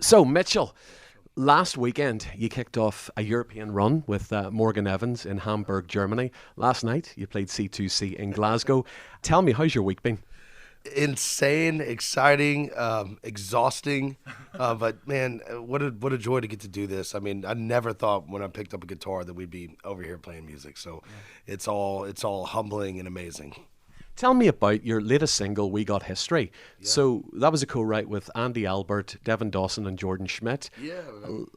So, Mitchell, last weekend you kicked off a European run with Morgan Evans in Hamburg, Germany. Last night you played C2C in Glasgow. Tell me, how's your week been? Insane, exciting, exhausting, but man, what a joy to get to do this. I mean, I never thought when I picked up a guitar that we'd be over here playing music. So it's all humbling and amazing. Tell me about your latest single, We Got History. So, that was a co write with Andy Albert, Devin Dawson, and Jordan Schmidt. Yeah.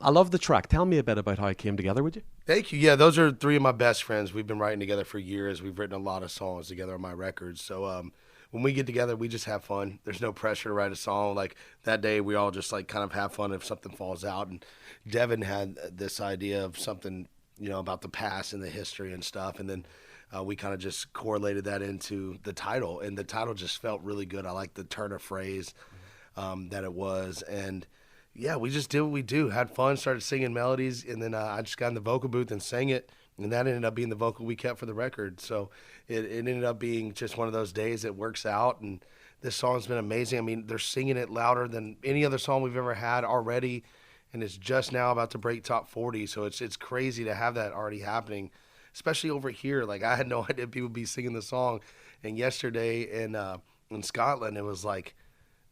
I love the track. Tell me a bit about how it came together, would you? Thank you. Yeah, those are three of my best friends. We've been writing together for years. We've written a lot of songs together on my records. So when we get together, we just have fun. There's no pressure to write a song. Like that day, we all just like kind of have fun if something falls out. And Devin had this idea of something, about the past and the history and stuff. And then we kind of just correlated that into the title. And the title just felt really good. I like the turn of phrase that it was. And yeah, we just did what we do. Had fun, started singing melodies, and then I just got in the vocal booth and sang it, and that ended up being the vocal we kept for the record. So it ended up being just one of those days that works out, and this song's been amazing. I mean, they're singing it louder than any other song we've ever had already, and it's just now about to break top 40. So it's crazy to have that already happening, especially over here. Like I had no idea people would be singing the song, and yesterday in Scotland, it was like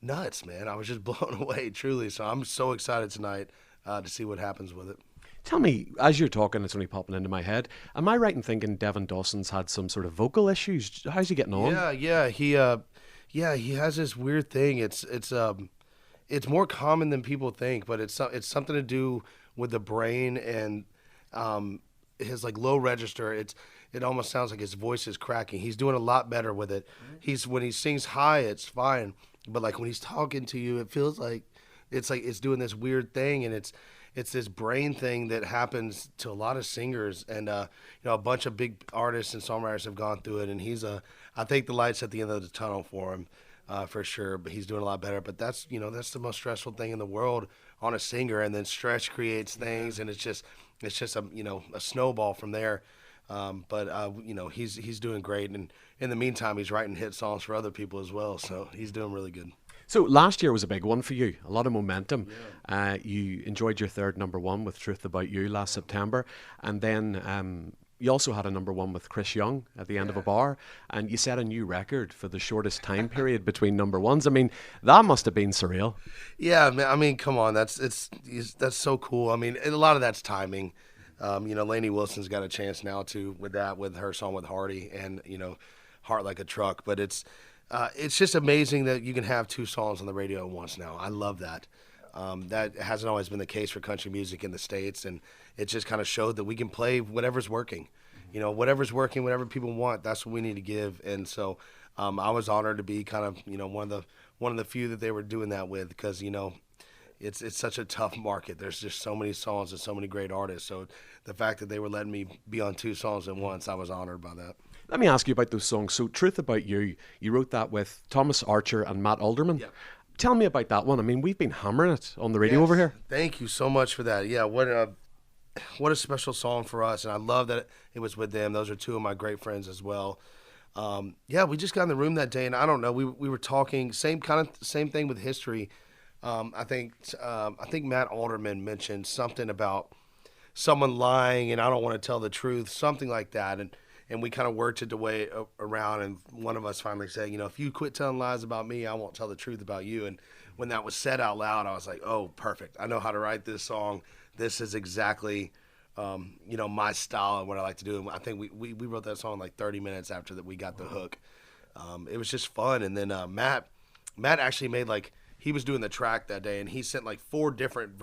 nuts, man. I was just blown away, truly. So I'm so excited tonight to see what happens with it. Tell me, as you're talking, it's only popping into my head. Am I right in thinking Devin Dawson's had some sort of vocal issues? How's he getting on? Yeah, he has this weird thing. It's more common than people think, but it's something to do with the brain and his like low register. It almost sounds like his voice is cracking. He's doing a lot better with it. He's when he sings high, it's fine, but like when he's talking to you, it feels like it's doing this weird thing, and it's this brain thing that happens to a lot of singers, and a bunch of big artists and songwriters have gone through it, and I think the light's at the end of the tunnel for him, for sure, but he's doing a lot better. But that's the most stressful thing in the world on a singer, and then stress creates things, and it's just a snowball from there. He's doing great, and in the meantime, he's writing hit songs for other people as well, so he's doing really good. So last year was a big one for you, a lot of momentum. You enjoyed your third number one with Truth About You last September, and then you also had a number one with Chris Young at the end of a bar, and you set a new record for the shortest time period between number ones. I mean, that must have been surreal. Yeah, man. I mean, come on, that's so cool. I mean, a lot of that's timing. Lainey Wilson's got a chance now too with her song with Hardy and Heart Like a Truck. But it's just amazing that you can have two songs on the radio at once now. I love that. That hasn't always been the case for country music in the States, and it just kind of showed that we can play whatever's working. Whatever's working, whatever people want, that's what we need to give. And so I was honored to be kind of one of the few that they were doing that with, because it's such a tough market. There's just so many songs and so many great artists. So the fact that they were letting me be on two songs at once, I was honored by that. Let me ask you about those songs. So Truth About You, you wrote that with Thomas Archer and Matt Alderman. Yeah. Tell me about that one. I mean, we've been hammering it on the radio Yes. over here. Thank you so much for that. Yeah, what a special song for us, and I love that it was with them. Those are two of my great friends as well. We just got in the room that day, and I don't know, we were talking same thing with history. I think Matt Alderman mentioned something about someone lying, and I don't want to tell the truth, something like that, and we kind of worked it the way around, and one of us finally said, if you quit telling lies about me, I won't tell the truth about you. And when that was said out loud, I was like, oh, perfect. I know how to write this song. This is exactly, my style and what I like to do. And I think we wrote that song in like 30 minutes after that we got the hook. It was just fun. And then Matt actually made he was doing the track that day, and he sent like 4 different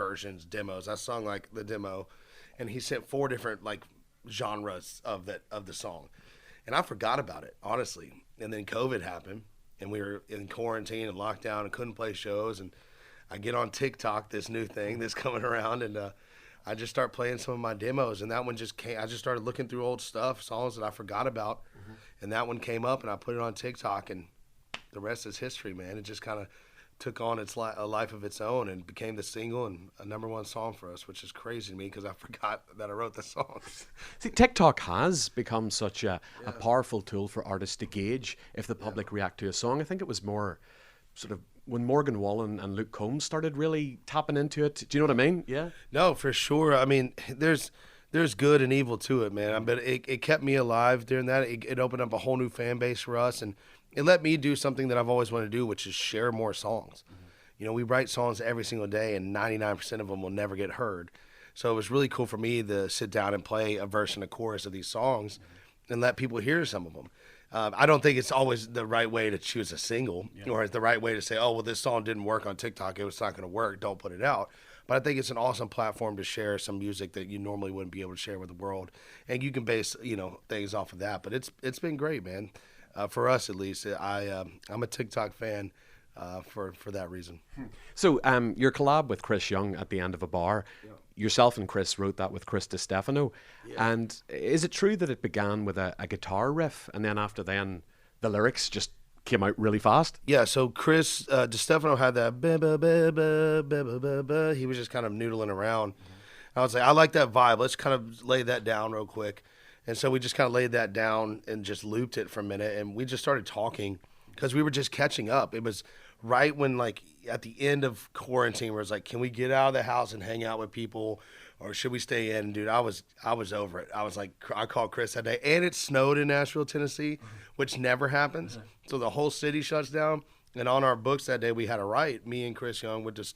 demos. I sung like the demo, and he sent 4 different genres of the song, and I forgot about it, honestly. And then COVID happened, and we were in quarantine and lockdown and couldn't play shows, and I get on TikTok, this new thing that's coming around, and I just start playing some of my demos, and that one just came. I just started looking through old songs that I forgot about, and that one came up, and I put it on TikTok, and the rest is history, man. It just kind of took on a life of its own and became the single and a number one song for us, which is crazy to me because I forgot that I wrote the song. See, TikTok has become such a powerful tool for artists to gauge if the public react to a song. I think it was more sort of when Morgan Wallen and Luke Combs started really tapping into it. Do you know what I mean? Yeah. No, for sure. I mean, there's good and evil to it, man. But it kept me alive during that. It opened up a whole new fan base for us, and it let me do something that I've always wanted to do, which is share more songs. You know, we write songs every single day, and 99% of them will never get heard. So it was really cool for me to sit down and play a verse and a chorus of these songs and let people hear some of them. I don't think it's always the right way to choose a single, or it's the right way to say, oh, well, this song didn't work on TikTok. It was not going to work. Don't put it out. But I think it's an awesome platform to share some music that you normally wouldn't be able to share with the world. And you can base, things off of that. But it's been great, man. For us, at least. I'm a TikTok fan for that reason. So your collab with Chris Young at the end of a bar, yourself and Chris wrote that with Chris DiStefano. Yeah. And is it true that it began with a guitar riff, and then after then the lyrics just came out really fast? Yeah, so Chris DiStefano had that he was just kind of noodling around. I was like, I like that vibe. Let's kind of lay that down real quick. And so we just kind of laid that down and just looped it for a minute, and we just started talking because we were just catching up. It was right when, like, at the end of quarantine, where it's like, can we get out of the house and hang out with people, or should we stay in? Dude, I was over it. I was like, I called Chris that day, and it snowed in Nashville, Tennessee, which never happens. So the whole city shuts down. And on our books that day, we had a write, me and Chris Young with Chris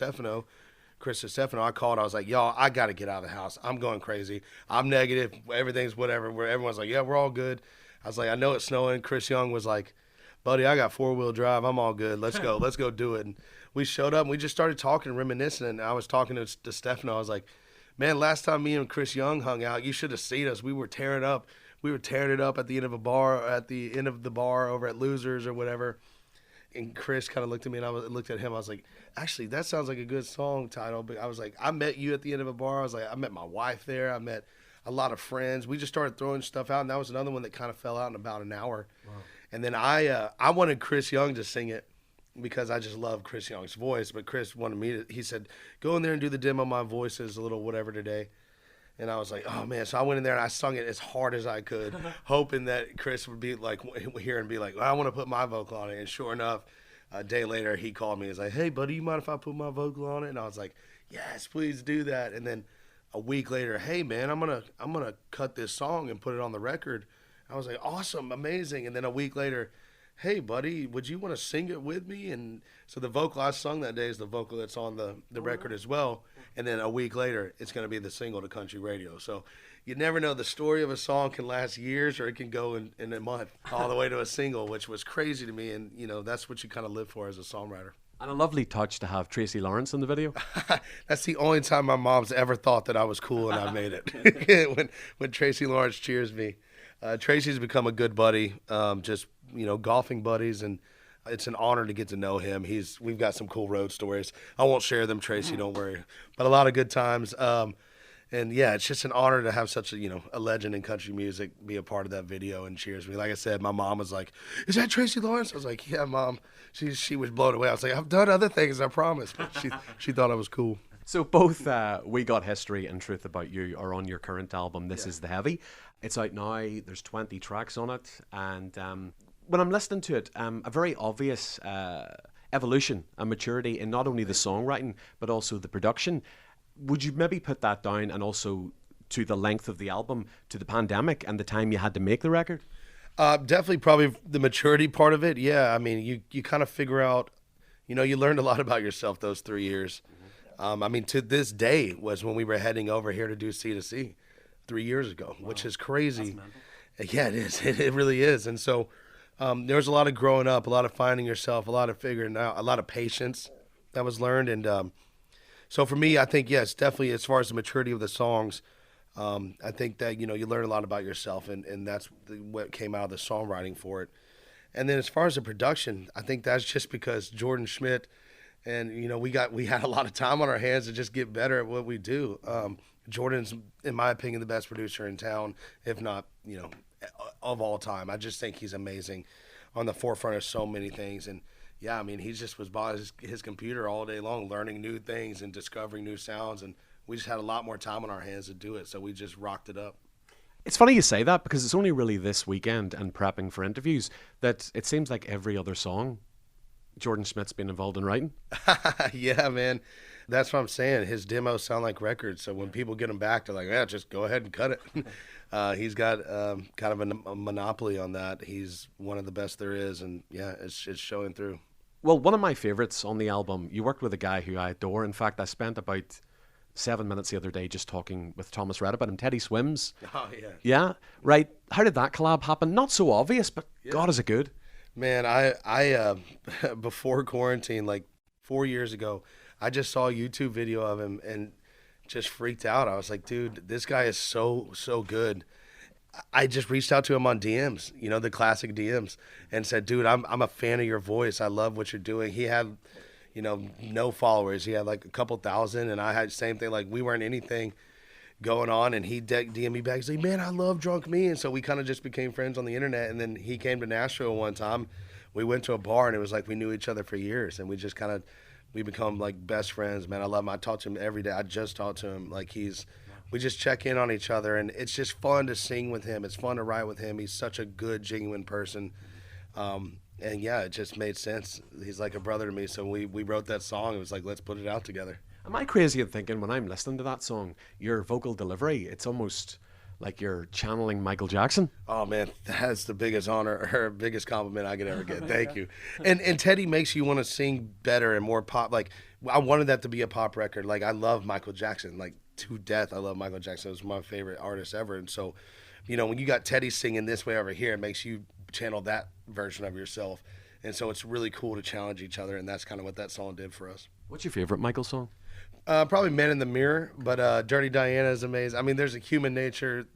DiStefano. I called. I was like, y'all, I got to get out of the house. I'm going crazy. I'm negative. Everything's whatever. Where everyone's like, yeah, we're all good. I was like, I know it's snowing. Chris Young was like, buddy, I got 4-wheel drive. I'm all good. Let's go. Let's go do it. And we showed up, and we just started talking and reminiscing. And I was talking to DiStefano. I was like, man, last time me and Chris Young hung out, you should have seen us. We were tearing up. We were tearing it up at the end of a bar, at the end of the bar over at Losers or whatever. And Chris kind of looked at me, and I looked at him. I was like, actually, that sounds like a good song title. But I was like, I met you at the end of a bar. I was like, I met my wife there. I met a lot of friends. We just started throwing stuff out, and that was another one that kind of fell out in about an hour. Wow. And then I wanted Chris Young to sing it because I just love Chris Young's voice. But Chris wanted me to, he said, go in there and do the demo. My voice is a little whatever today. And I was like, oh, man. So I went in there and I sung it as hard as I could, hoping that Chris would be like, here and be like, well, I want to put my vocal on it. And sure enough, a day later, he called me. He was like, hey, buddy, you mind if I put my vocal on it? And I was like, yes, please do that. And then a week later, hey, man, I'm gonna cut this song and put it on the record. I was like, awesome, amazing. And then a week later, hey, buddy, would you want to sing it with me? And so the vocal I sung that day is the vocal that's on the record as well. And then a week later, it's going to be the single to country radio. So you never know. The story of a song can last years, or it can go in a month all the way to a single, which was crazy to me. And, that's what you kind of live for as a songwriter. And a lovely touch to have Tracy Lawrence in the video. That's the only time my mom's ever thought that I was cool and I made it. when Tracy Lawrence cheers me. Tracy's become a good buddy, just, golfing buddies, and it's an honor to get to know him. We've got some cool road stories. I won't share them, Tracy, don't worry. But a lot of good times. And yeah, it's just an honor to have such a legend in country music be a part of that video and cheers me. Like I said, my mom was like, is that Tracy Lawrence? I was like, yeah, Mom. She was blown away. I was like, I've done other things, I promise. But she thought I was cool. So both We Got History and Truth About You are on your current album, This Is the Heavy. It's out now. There's 20 tracks on it. And when I'm listening to it, a very obvious evolution and maturity in not only the songwriting, but also the production. Would you maybe put that down, and also to the length of the album, to the pandemic and the time you had to make the record? Definitely probably the maturity part of it. Yeah, I mean, you kind of figure out, you learned a lot about yourself those 3 years. I mean, to this day was when we were heading over here to do C2C 3 years ago, wow. Which is crazy. Yeah, it is. It really is. And so there was a lot of growing up, a lot of finding yourself, a lot of figuring out, a lot of patience that was learned. And so for me, I think, yes, definitely as far as the maturity of the songs, I think that, you learn a lot about yourself, and that's what came out of the songwriting for it. And then as far as the production, I think that's just because Jordan Schmidt and, we had a lot of time on our hands to just get better at what we do. Jordan's, in my opinion, the best producer in town, if not, of all time. I just think he's amazing, on the forefront of so many things. And yeah, I mean, he just was by his computer all day long, learning new things and discovering new sounds. And we just had a lot more time on our hands to do it. So we just rocked it up. It's funny you say that, because it's only really this weekend and prepping for interviews that it seems like every other song Jordan Schmidt's been involved in writing. Yeah, man. That's what I'm saying. His demos sound like records. So when people get them back, they're like, yeah, just go ahead and cut it. He's got kind of a monopoly on that. He's one of the best there is. And yeah, it's showing through. Well, one of my favorites on the album, you worked with a guy who I adore. In fact, I spent about 7 minutes the other day just talking with Thomas Red about him, Teddy Swims. Oh, yeah. Yeah, right. How did that collab happen? Not so obvious, but God, is it good? Man, I before quarantine, like 4 years ago, I just saw a YouTube video of him and just freaked out. I was like, dude, this guy is so good. I just reached out to him on DMs, the classic DMs, and said, dude, I'm a fan of your voice. I love what you're doing. He had, no followers. He had like a couple thousand, and I had the same thing. Like, we weren't anything going on, and he DM'd me back. He's like, man, I love Drunk Me. And so we kind of just became friends on the internet. And then he came to Nashville one time. We went to a bar, and it was like we knew each other for years, and we become like best friends, man. I love him. I talk to him every day. I just talk to him. Like, we just check in on each other, and it's just fun to sing with him. It's fun to write with him. He's such a good, genuine person. And yeah, it just made sense. He's like a brother to me. So we wrote that song. It was like, let's put it out together. Am I crazy in thinking when I'm listening to that song, your vocal delivery, it's almost like you're channeling Michael Jackson? Oh man, that's the biggest honor or biggest compliment I could ever get. Thank you. And Teddy makes you want to sing better and more pop. Like, I wanted that to be a pop record. Like, I love Michael Jackson, like to death. I love Michael Jackson. It was my favorite artist ever. And so, when you got Teddy singing this way over here, it makes you channel that version of yourself. And so it's really cool to challenge each other. And that's kind of what that song did for us. What's your favorite Michael song? Probably Men in the Mirror, but Dirty Diana is amazing. I mean, there's a Human Nature.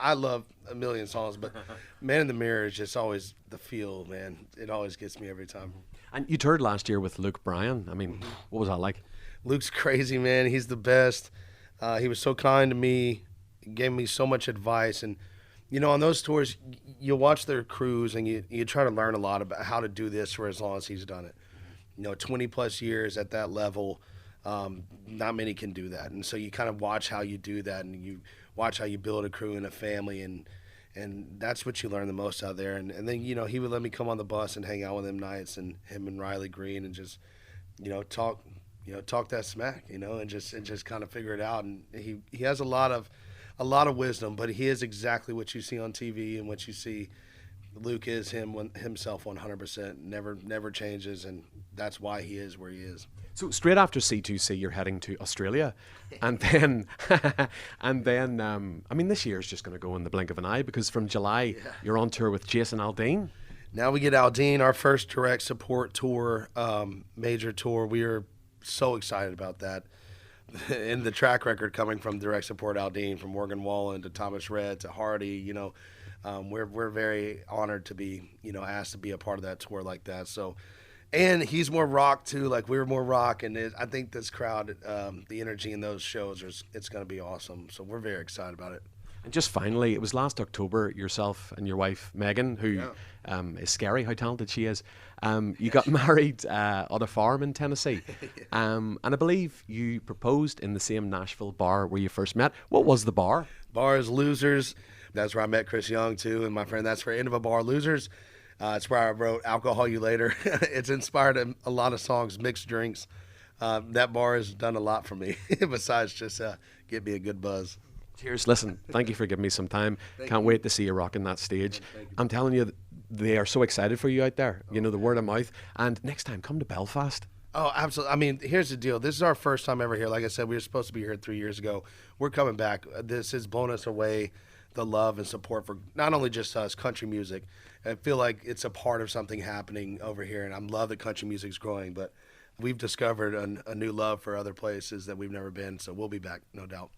I love a million songs, but Man in the Mirror is just always the feel, man. It always gets me every time. And you toured last year with Luke Bryan. I mean, what was that like? Luke's crazy, man. He's the best. He was so kind to me, gave me so much advice. And, on those tours, you watch their crews and you try to learn a lot about how to do this for as long as he's done it. 20 plus years at that level. Not many can do that, and so you kind of watch how you do that, and you watch how you build a crew and a family, and that's what you learn the most out there. And then he would let me come on the bus and hang out with him nights, and him and Riley Green, and just talk that smack, and just kind of figure it out. And he has a lot of wisdom, but he is exactly what you see on TV and what you see. Luke is himself 100%, never changes, and that's why he is where he is. So straight after C2C, you're heading to Australia, and then, I mean, this year is just going to go in the blink of an eye, because from July you're on tour with Jason Aldean. Now we get Aldean, our first direct support tour, major tour. We are so excited about that. And the track record coming from direct support Aldean, from Morgan Wallen to Thomas Rhett to Hardy, we're very honored to be, asked to be a part of that tour like that. So. And he's more rock too, like we were more rock, and I think this crowd, the energy in those shows, it's going to be awesome. So we're very excited about it. And just finally, it was last October, yourself and your wife Megan, who is scary how talented she is. You got married on a farm in Tennessee, and I believe you proposed in the same Nashville bar where you first met. What was the bar? Bar is Losers. That's where I met Chris Young too, and my friend. That's for End of a Bar, Losers. It's where I wrote Alcohol You Later. It's inspired a lot of songs, mixed drinks. That bar has done a lot for me, besides just give me a good buzz. Cheers. Listen, thank you for giving me some time. Can't wait to see you rocking that stage. I'm telling you, they are so excited for you out there. The word of mouth. And next time, come to Belfast. Oh, absolutely. I mean, here's the deal. This is our first time ever here. Like I said, we were supposed to be here 3 years ago. We're coming back. This has blown us away, the love and support for not only just us, country music. I feel like it's a part of something happening over here, and I love that country music's growing, but we've discovered a new love for other places that we've never been, so we'll be back, no doubt.